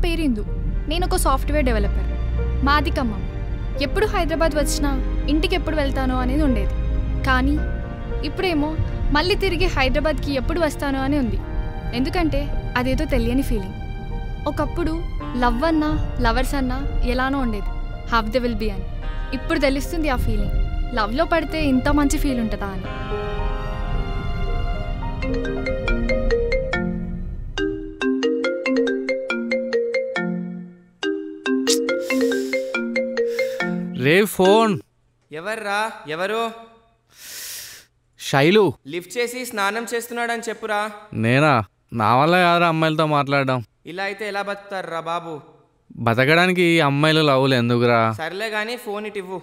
పేరు ఇందు. నేను ఒక సాఫ్ట్వేర్ డెవలపర్. మాది ఖమ్మం. ఎప్పుడు హైదరాబాద్ వచ్చినా ఇంటికి ఎప్పుడు వెళ్తానో అనేది ఉండేది. కానీ ఇప్పుడేమో మళ్ళీ తిరిగి హైదరాబాద్కి ఎప్పుడు వస్తానో అని ఉంది. ఎందుకంటే అదేదో తెలియని ఫీలింగ్. ఒకప్పుడు లవ్ అన్నా లవర్స్ అన్నా ఎలానో ఉండేది, హావ్ ద విల్ బీ అని. ఇప్పుడు తెలుస్తుంది ఆ ఫీలింగ్. లవ్లో పడితే ఇంత మంచి ఫీల్ ఉంటుందా అని. రే ఫోన్ ఎవర్రా? ఎవరు? శైలు. లిఫ్ట్ చేసి స్నానం చేస్తున్నాడని చెప్పురా. నేనా? నా వల్ల కాదురా అమ్మాయిలతో మాట్లాడడం. ఇలా అయితే ఎలా బతుకుతారా బాబు? బతకడానికి అమ్మాయిలు లవ్లు ఎందుకురా? సర్లే కానీ ఫోన్ ఇటు ఇవ్వు.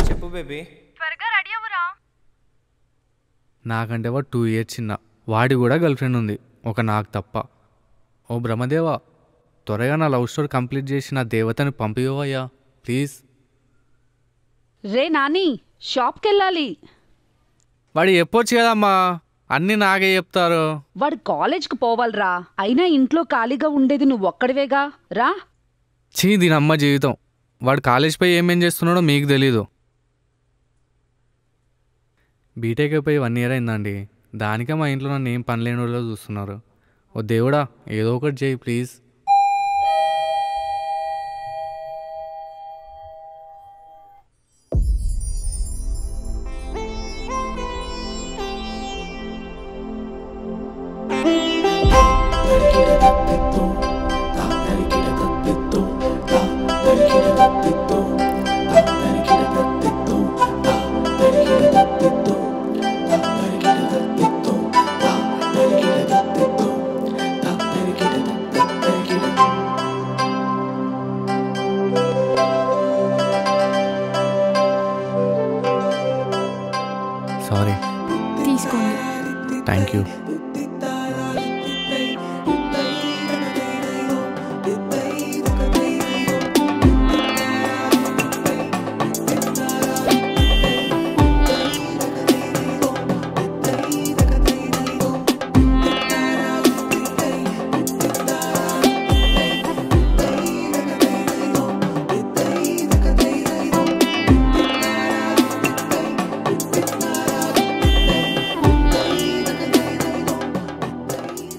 చెప్పు బేబీ. త్వరగా రెడీ అవ్వరా. నాకంటే వాడు 2 years చిన్న. వాడి కూడా గర్ల్ ఫ్రెండ్ ఉంది, ఒక నాకు తప్ప. ఓ బ్రహ్మదేవా, త్వరగా నా లవ్ స్టోరీ కంప్లీట్ చేసి నా దేవతని పంపివయ్యా ప్లీజ్. రే నాని, షాప్కి వెళ్ళాలి. వాడు చెప్పొచ్చు కదమ్మా, అన్నీ నాకే చెప్తారు. వాడు కాలేజ్కి పోవాలిరా. అయినా ఇంట్లో ఖాళీగా ఉండేది నువ్వు ఒక్కడివేగా, రా. చీ దీనమ్మ జీవితం. వాడు కాలేజ్ పోయి ఏమేం చేస్తున్నాడో మీకు తెలీదు. బీటెక్ అయిపోయి 1 year అయిందండి. దానికే మా ఇంట్లో నన్ను ఏం పని లేని వాళ్ళు చూస్తున్నారు. ఓ దేవుడా, ఏదో ఒకటి చేయి ప్లీజ్. సారీ. తీసుకోండి. Thank you.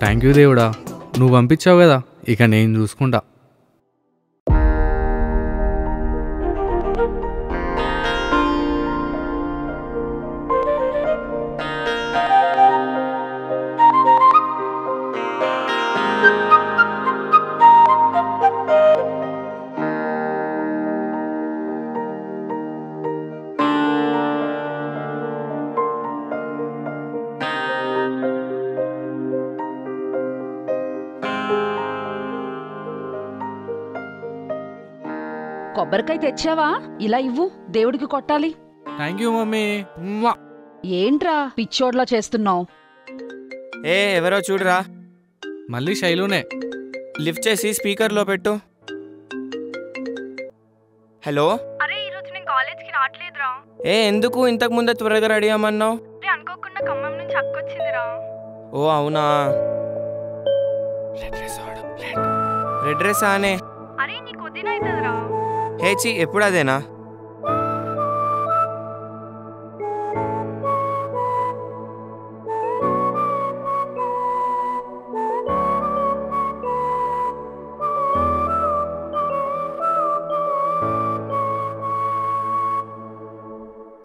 థ్యాంక్ యూ దేవుడా, నువ్వు పంపించావు కదా, ఇక నేను చూసుకుంటా. కొబ్బరికాయ తెచ్చావా? ఇలా ఇవ్వు, దేవుడికి కొట్టాలి. Thank you mummy. ఏంట్రా పిచ్చోడ్లా చేస్తున్నావు? ఎవరో చూడరా. మళ్ళీ శైలునే. లిఫ్ట్ చేసి స్పీకర్లో పెట్టు. హలో. అరే ఈరోజు నేను కాలేజ్కి రావట్లేదురా. ఎందుకు ఇంతకు ముందే త్వరగా రెడీ అమ్మన్నావు? అనుకోకుండా ఖమ్మం నుంచి అక్కొచ్చిందిరా. ఓ అవునా. రెడ్ డ్రెస్ ఆనే. అరే నీకు వదిన అవుతుందిరా. హేచి ఎప్పుడు అదేనా?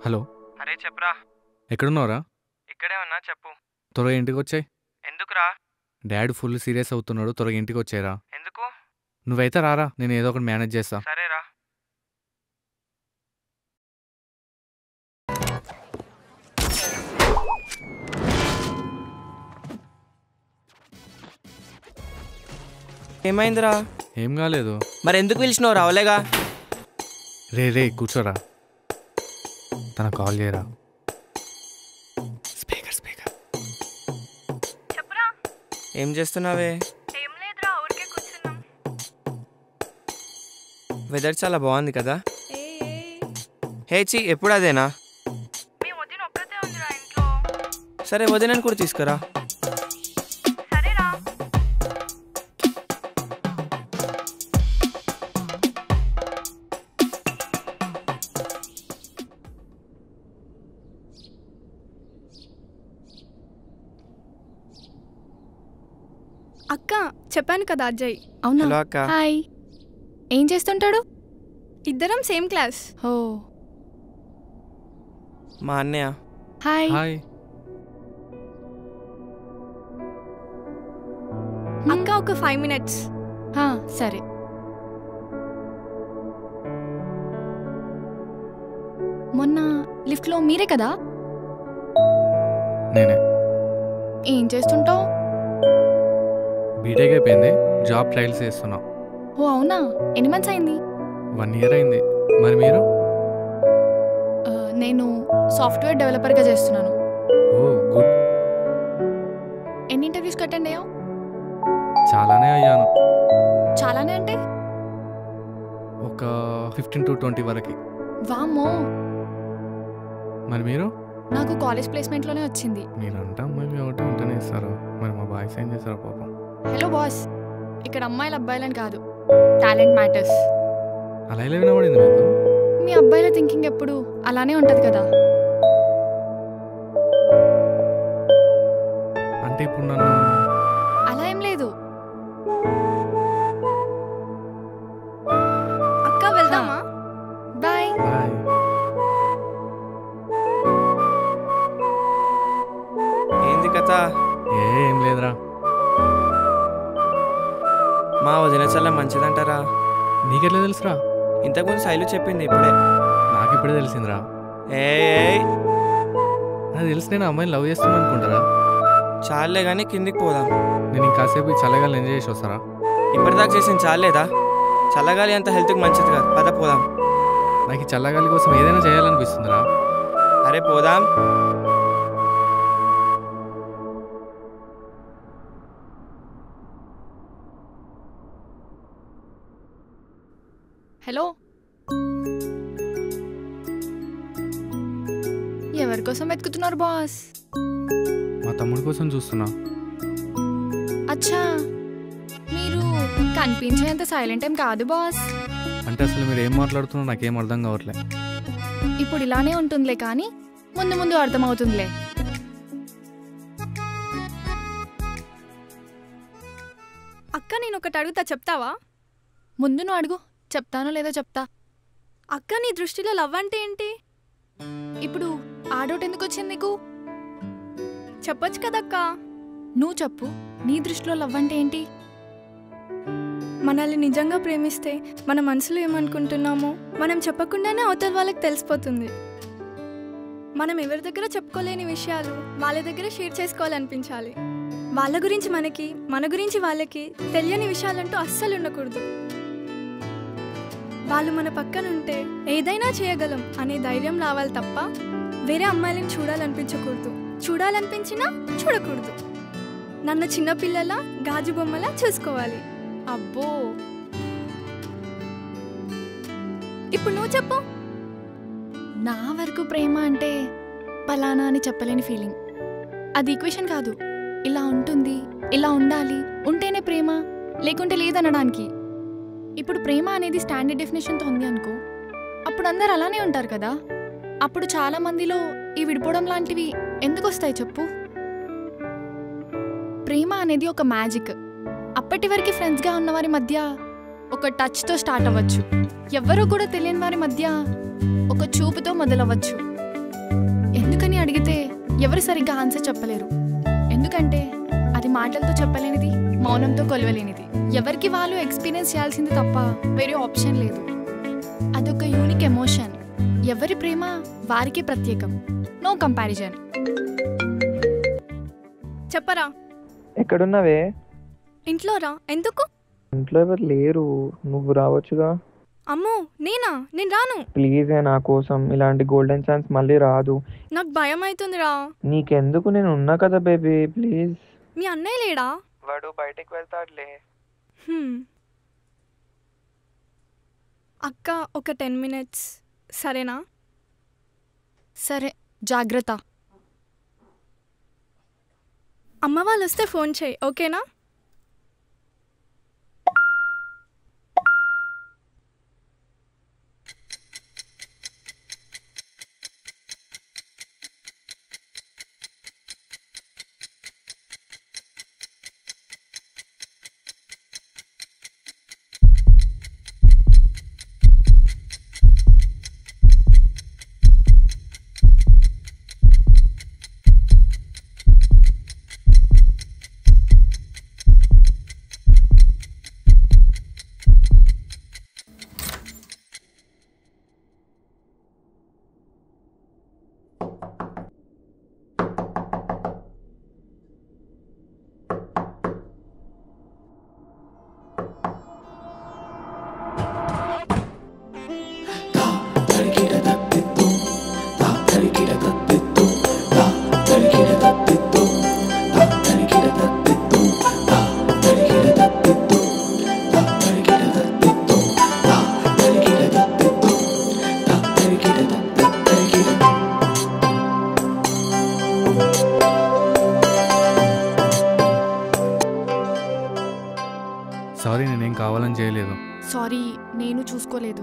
హలో. అరే చెప్పరా. ఎక్కడున్నావురా? ఇక్కడే ఉన్నా, చెప్పు. త్వరగా ఇంటికి వచ్చాయి. ఎందుకురా? డాడీ ఫుల్ సీరియస్ అవుతున్నాడు, త్వరగా ఇంటికి వచ్చాయిరా. ఎందుకు? నువ్వైతే రారా, నేను ఏదో ఒకటి మేనేజ్ చేస్తా. సరేరా. ఏమైందిరా? ఏం కాలేదు. మరి ఎందుకు పిలిచినావు? రావలేగా. రే కూర్చోరా. తన కాల్ చేయరా. స్పీకర్. చెప్పురా. ఏం చేస్తున్నావే? ఏం లేదురా, ఊరికే కూర్చున్నాం. వెదర్ చాలా బాగుంది కదా. హేచి ఎప్పుడు అదేనా? మీ వదిన ఒక్కతే ఉందిరా ఇంట్లో. సరే వదినని కూడా తీసుకురా. అక్క చెప్పాను కదా అజయ్. అవునా? హలో అక్క. హాయ్. ఏం చేస్తుంటాడు? ఇద్దరం సేమ్ క్లాస్. ఓ మా అన్నయ్య. హాయ్. హాయ్. అక్క ఒక 5 minutes. సరే. మొన్న లిఫ్ట్లో మీరే కదా? నేనే. ఏం చేస్తుంటావు? బీటెక్ అయిపోయింది, జాబ్ ట్రయల్స్ చేస్తున్నా. ఓ అవునా? ఎన్ని మంత్స్ అయింది? 1 year అయింది. మరి మీరు? నేను సాఫ్ట్వేర్ డెవలపర్గా చేస్తున్నాను. ఓ గుడ్. ఎన్ని ఇంటర్వ్యూస్కి అటెండ్ అయ్యావు? చాలానే అయ్యాను, చాలానే అంటే ఒక 15 to 20 వరకు. వామ్మో, మరి మీరు? నాకు కాలేజ్ ప్లేస్మెంట్లోనే వచ్చింది. మీరంటే అమ్మాయిలు కాబట్టి ఉంటేనే ఇస్తారు, మరి మా బాయ్స్ ఏం చేస్తారు పాపం. హలో బాస్, ఇక్కడ అమ్మాయిలు అబ్బాయిలని కాదు, టాలెంట్ మ్యాటర్స్. అలా ఇలా వినబడింది మీకు? మీ అబ్బాయిల థింకింగ్ ఎప్పుడు అలానే ఉంటుంది కదా. అంటే ఇప్పుడు నన్ను అలా ఏం లేదు. అక్క వెళ్దామా? బాయ్. బాయ్. ఏంది కథ? ఏం లేదురా. మా వదిన చాలా మంచిదంటారా? నీకెట్లా తెలుసురా? ఇంతకుముందు శైలు చెప్పింది ఇప్పుడే. నాకు ఇప్పుడే తెలిసిందిరా. ఏయ్ నాకు తెలిసి నేను అమ్మాయిని లవ్ చేస్తున్నాను అనుకుంటారా? చాలే కానీ కిందికి పోదాం. నేను ఇంకాసేపు ఈ చల్లగాలి ఎంజాయ్ చేసి వస్తారా? ఇప్పటిదాకా చేసింది చాలేదా? చల్లగాలి అంత హెల్త్కి మంచిది కాదు. పద పోదాం. నాకు ఈ చల్లగాలి కోసం ఏదైనా చేయాలనిపిస్తుందిరా. అరే పోదాం. హలో, ఎవరి కోసం వెతుకుతున్నారు బాస్? మా తమ్ముడి కోసం చూస్తున్నా. అచ్చా, మీరు కనిపించేంత సైలెంట్ ఏం కాదు బాస్. అంటే అసలు మీరు ఏం మాట్లాడుతున్నా నాకేం అర్థం కావట్లే. ఇప్పుడు ఇలానే ఉంటుందిలే, కానీ ముందు ముందు అర్థమవుతుందిలే. అక్క నేను ఒకటి అడుగుతా, చెప్తావా? ముందు నువ్వు అడుగు, చెప్తానో లేదో చెప్తా. అక్క నీ దృష్టిలో లవ్ అంటే ఏంటి? ఇప్పుడు ఆ డౌట్ ఎందుకు వచ్చింది నీకు? చెప్పొచ్చు కదక్క. నువ్వు చెప్పు, నీ దృష్టిలో లవ్ అంటే ఏంటి? మనల్ని నిజంగా ప్రేమిస్తే మన మనసులో ఏమనుకుంటున్నామో మనం చెప్పకుండానే అవతల వాళ్ళకి తెలిసిపోతుంది. మనం ఎవరి దగ్గర చెప్పుకోలేని విషయాలు వాళ్ళ దగ్గర షేర్ చేసుకోవాలనిపించాలి. వాళ్ళ గురించి మనకి, మన గురించి వాళ్ళకి తెలియని విషయాలంటూ అస్సలు ఉండకూడదు. వాళ్ళు మన పక్కన ఉంటే ఏదైనా చేయగలం అనే ధైర్యం రావాలి తప్ప వేరే అమ్మాయిలను చూడాలనిపించకూడదు. చూడాలనిపించినా చూడకూడదు. నన్ను చిన్నపిల్లల గాజు బొమ్మలా చూసుకోవాలి. అబ్బో, ఇప్పుడు నువ్వు చెప్పు. నా వరకు ప్రేమ అంటే పలానా అని చెప్పలేని ఫీలింగ్. అది ఈక్వేషన్ కాదు. ఇలా ఉంటుంది, ఇలా ఉండాలి, ఉంటేనే ప్రేమ, లేకుంటే లేదనడానికి. ఇప్పుడు ప్రేమ అనేది స్టాండర్డ్ డెఫినేషన్తో ఉంది అనుకో, అప్పుడు అందరు అలానే ఉంటారు కదా. అప్పుడు చాలా మందిలో ఈ విడిపోవడం లాంటివి ఎందుకు వస్తాయి చెప్పు? ప్రేమ అనేది ఒక మ్యాజిక్. అప్పటి వరకు ఫ్రెండ్స్గా ఉన్న వారి మధ్య ఒక టచ్తో స్టార్ట్ అవ్వచ్చు. ఎవ్వరూ కూడా తెలియని వారి మధ్య ఒక చూపుతో మొదలవ్వచ్చు. ఎందుకని అడిగితే ఎవరు సరిగ్గా ఆన్సర్ చెప్పలేరు. ఎందుకంటే అది మాటలతో చెప్పలేనిది, మౌనంతో కొలవలేనిది. ఎవరికి వాళ్ళు ఎక్స్పీరియన్స్ చేయాల్సింది తప్ప వేరే ఆప్షన్ లేదు. అదొక యూనిక్ ఎమోషన్. ఎవరి ప్రేమ వారికి ప్రత్యేకం. No comparison. చెప్పరా. ఎక్కడున్నావే? ఇంట్లో రా. ఎందుకు? ఇంట్లో ఎవరు లేరు, నువ్వు రావచ్చుగా. అమ్మో నేనా? నేను రాను. ప్లీజ్ నా కోసం, ఇలాంటి గోల్డెన్ ఛాన్స్ మళ్ళీ రాదు. నాకు భయం అవుతుందిరా. నీకెందుకు, నేను ఉన్నా కదా బేబీ, ప్లీజ్. మీ అన్నయ్య లేడా? వాడు బయటికి వెళ్తాడులే. అక్క ఒక 10 minutes సరేనా? సరే, జాగ్రత్త. అమ్మ వాళ్ళు వస్తే ఫోన్ చేయి, ఓకేనా? సారీ, నేనేం కావాలని చేయలేదు. సారీ, నేను చూసుకోలేదు.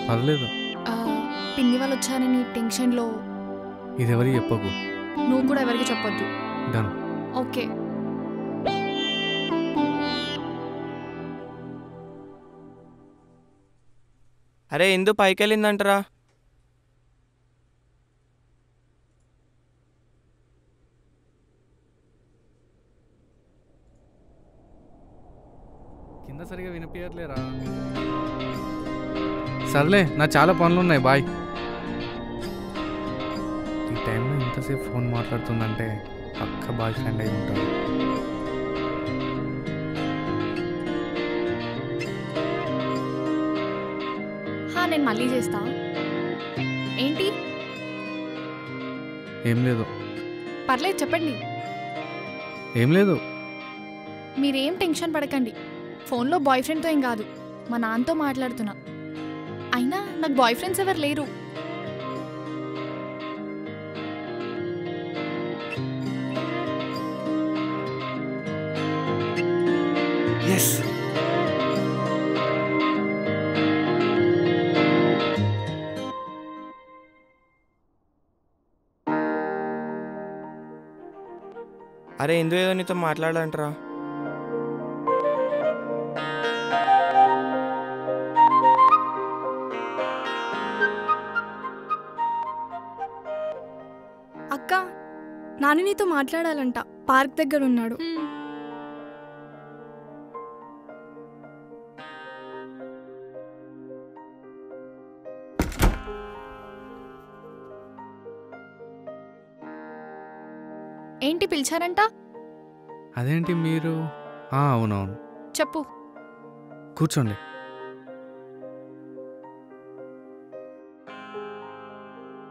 పర్లేదు. పిన్ని వాళ్ళు వచ్చారని టెన్షన్లో. ఇది ఎవరికి చెప్పకు. నువ్వు కూడా ఎవరికి చెప్పొద్దు. డన్. ఓకే. అరే ఇందు పైకి వెళ్ళిందంటరా. కింద సరిగా వినిపించట్లేరా? సర్లే, నా చాలా పనులు ఉన్నాయి, బాయ్. ఈ టైంలో ఇంతసేపు ఫోన్ మాట్లాడుతుందంటే పక్క బాయ్ ఫ్రెండ్ అయి ఉంటాడు. నేను మళ్ళీ చేస్తా. ఏంటి? ఏం లేదు. పర్లేదు, చెప్పండి. ఏం లేదు. మీరేం టెన్షన్ పడకండి. ఫోన్లో బాయ్ ఫ్రెండ్తో ఏం కాదు, మా నాన్నతో మాట్లాడుతున్నా. అయినా నాకు బాయ్ ఫ్రెండ్స్ ఎవరు లేరు. ఎస్. అరే ఇందు ఏదో నీతో మాట్లాడాలంటరా. అక్క, నాని నీతో మాట్లాడాలంట, పార్క్ దగ్గర ఉన్నాడు. ఏంటి పిలిచారంట? అదేంటి మీరు? అవునవును. చెప్పు. కూర్చోండి.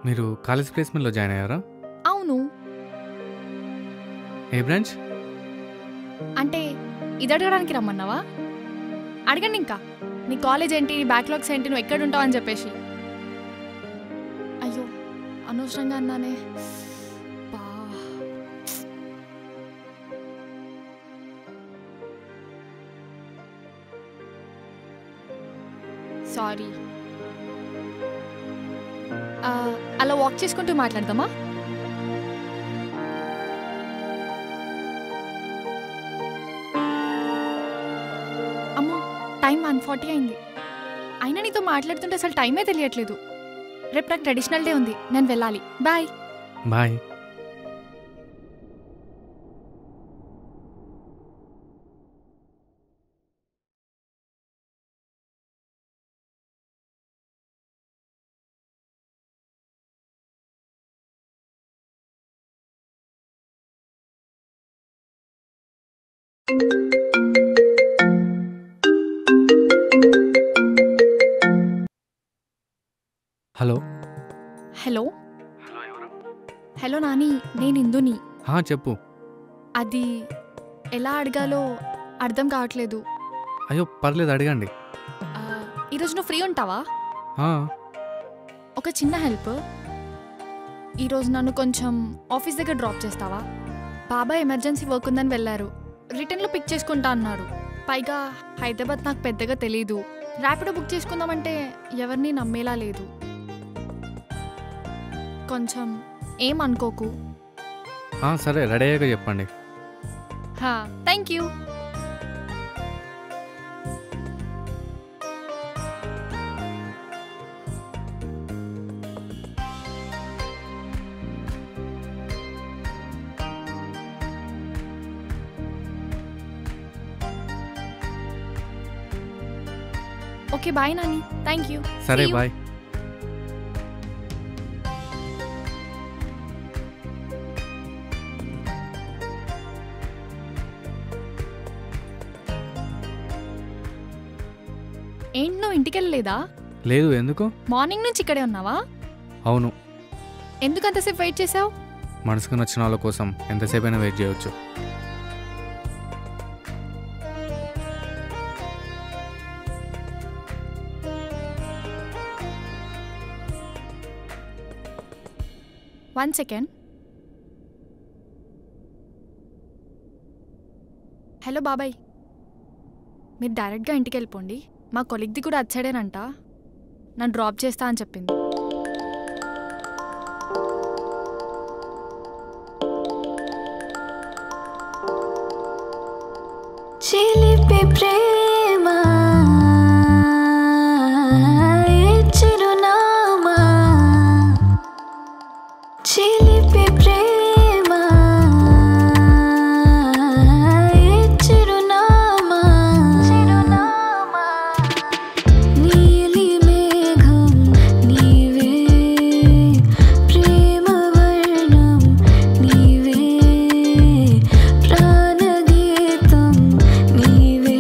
మీరు కాలేజ్ ప్లేస్మెంట్లో జాయిన్ అయ్యారా? అవును. ఏ బ్రాంచ్? అంటే ఇది అడగడానికి రమ్మన్నావా? అడగండి. ఇంకా నీ కాలేజ్ ఏంటి, నీ బ్యాక్లాగ్స్ ఏంటి, నువ్వు ఎక్కడ ఉంటావు అని చెప్పేసి. అయ్యో, అనవసరంగా అన్నానే. సారీ. అలా వాక్ చేసుకుంటూ మాట్లాడదామా? అమ్మో, టైం 1:40 అయింది. అయినా నీతో మాట్లాడుతుంటే అసలు టైమే తెలియట్లేదు. రేపు నాకు ట్రెడిషనల్ డే ఉంది, నేను వెళ్ళాలి. Bye. Bye. Hello. Hello. Hello Nani, నేను ఇందుని. చెప్పు. అది ఎలా అడగాలో అర్థం కావట్లేదు. అయ్యో పర్లేదు, అడగండి. ఈరోజు నువ్వు ఫ్రీ ఉంటావా? ఒక చిన్న హెల్ప్. ఈరోజు నన్ను కొంచెం ఆఫీస్ దగ్గర డ్రాప్ చేస్తావా? బాబాయ్ ఎమర్జెన్సీ వర్క్ ఉందని వెళ్ళారు. రిటర్న్లో పిక్ చేసుకుంటా అన్నారు. పైగా హైదరాబాద్ నాకు పెద్దగా తెలీదు. ర్యాపిడో బుక్ చేసుకుందామంటే ఎవరిని నమ్మేలా లేదు. కొంచెం ఏం అనుకోకు. సరే, రెడీ అయ్యాక చెప్పండి. Thank you. Okay bye Nani. Thank you. సరే బాయ్. ఏంటి నువ్వు ఇంటికి వెళ్ళలేదా? లేదు, ఎందుకు? మార్నింగ్ నుంచి ఇక్కడే ఉన్నావా? అవును. ఎందుకు అంతసేపు వెయిట్ చేసావు? మనసుకు నచ్చిన వాళ్ళ కోసం ఎంతసేపైనా వెయిట్ చేయవచ్చు. One second. హలో బాబాయ్, మీరు డైరెక్ట్గా ఇంటికి వెళ్ళిపోండి. మా కొలిగ్ది కూడా వచ్చాడేనంట. నన్ను డ్రాప్ చేస్తా అని చెప్పింది. చిలిపి ప్రేమ చిరునామా, చిలిపి ప్రేమ చిరునామా, చిరునామా. నీలి మేఘం నీవే, ప్రేమ వర్ణం నీవే, ప్రాణగీతం నీవే,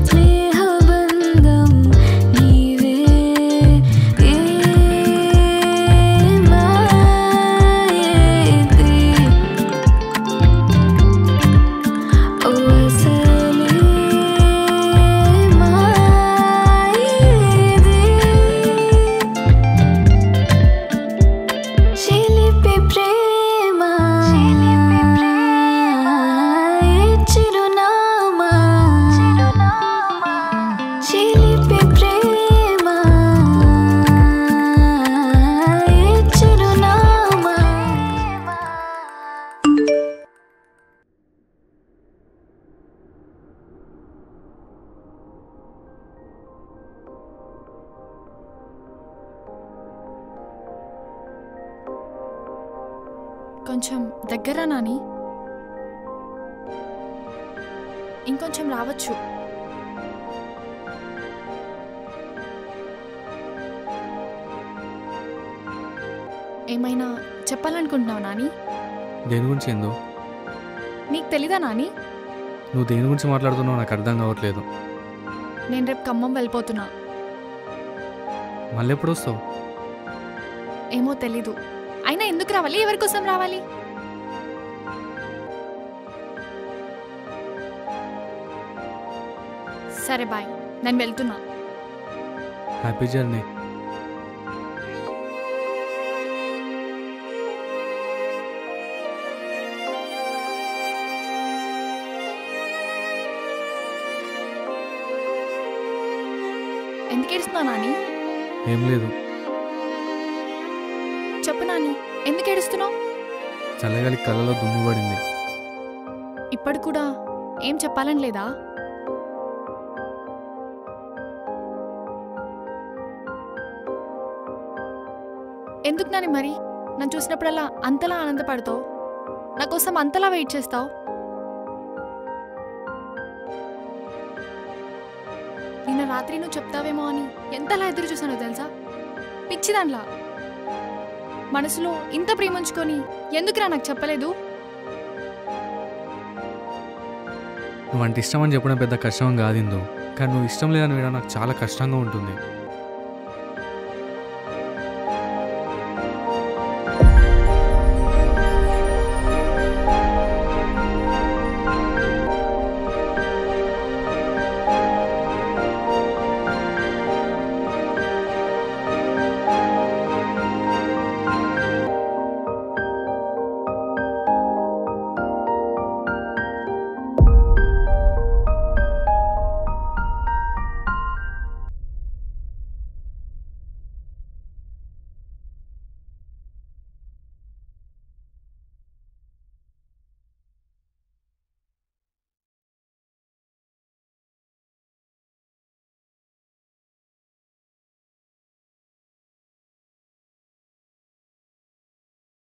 స్నేహబంధం నీవే. చిలిపి ప్రేమ చిరునామా, చిలిపి ప్రేమ చిరునామా. కొంచెం దగ్గర నాని, ఇంకొంచెం రావచ్చు. ఏమైనా చెప్పాలనుకుంటున్నావు నాని? దేని గురించి ఏందో? నీకు తెలీదా నాని? నువ్వు దేని గురించి మాట్లాడుతున్నావు నాకు అర్థం కావట్లేదు. నేను రేపు ఖమ్మం వెళ్ళిపోతున్నా. మళ్ళీ ఎప్పుడు వస్తావు? ఏమో తెలీదు. అయినా ఎందుకు రావాలి? ఎవరి కోసం రావాలి? సరే బాయ్, నేను వెళ్తున్నా. Happy journey. ఎందుకు ఏడుస్తున్నావు నాని? ఏం లేదు. చెప్పు నాని, ఎందుకు ఏడుస్తున్నావు? చల్లగాలి కళ్ళలో దుమ్ము పడింది. ఇప్పుడు కూడా ఏం చెప్పాలని లేదా? ఎందుకు నాని మరి నన్ను చూసినప్పుడల్లా అంతలా ఆనందపడతావు? నా కోసం అంతలా వెయిట్ చేస్తావు? నిన్న రాత్రి నువ్వు చెప్తావేమో అని ఎంతలా ఎదురు చూసానో తెలుసా? పిచ్చిదాన్లా. మనసులో ఇంత ప్రేమించుకొని ఎందుకురా నాకు చెప్పలేదు? నువ్వు అంటే ఇష్టం అని చెప్పడం పెద్ద కష్టం కాదు ఇందు, కానీ నువ్వు ఇష్టం లేదని వినడం నాకు చాలా కష్టంగా ఉంటుంది.